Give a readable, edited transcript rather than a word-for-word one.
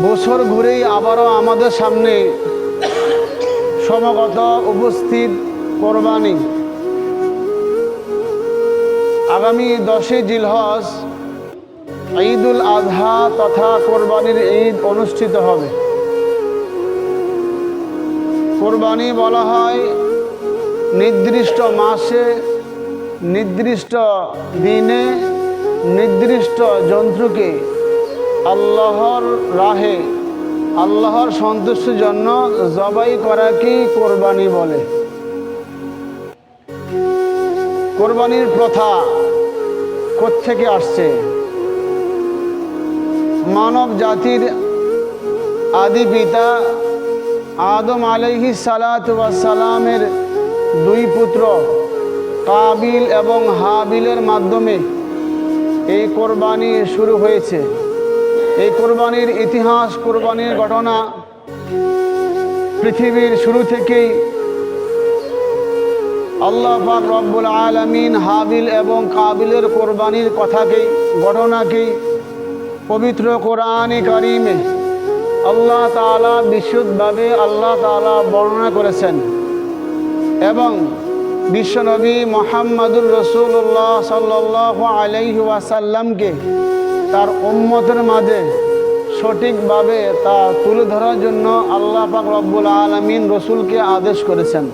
বছর ঘুরেই আবারও আমাদের সামনে সমগত উপস্থিত কোরবানি। আগামী 10 জিলহজ ঈদুল আজহা তথা কোরবানির ঈদ অনুষ্ঠিত হবে। কোরবানি বলা হয় নির্দিষ্ট মাসে, নির্দিষ্ট দিনে, নির্দিষ্ট জন্তুকে আল্লাহর রাহে, আল্লাহর সন্তুষ্টির জন্য জবাই করাকেই কোরবানি বলে। কোরবানির প্রথা কোত্থেকে আসছে? মানব জাতির আদি পিতা আদম আলাইহিস সালাতু ওয়াস সালামের 2 পুত্র কাবিল এবং হাবিলের মাধ্যমে এই কোরবানি শুরু হয়েছে। এই কোরবানির ইতিহাস, কোরবানির ঘটনা পৃথিবীর শুরু থেকেই আল্লাহ পাক রব্বুল আলামিন হাবিল এবং কাবিলের কোরবানির কথাকেই, ঘটনাকেই পবিত্র কোরআনে কারিমে আল্লাহ তাআলা বিশুদ্ধভাবে আল্লাহ তাআলা বর্ণনা করেছেন এবং বিশ্বনবী মুহাম্মদুর রাসূলুল্লাহ সাল্লাল্লাহু আলাইহি ওয়াসাল্লামকে তার উম্মতের মাঝে সঠিকভাবে তা তুলে ধরার জন্য আল্লাহ পাক রব্বুল আলামিন রসুলকে আদেশ করেছেন।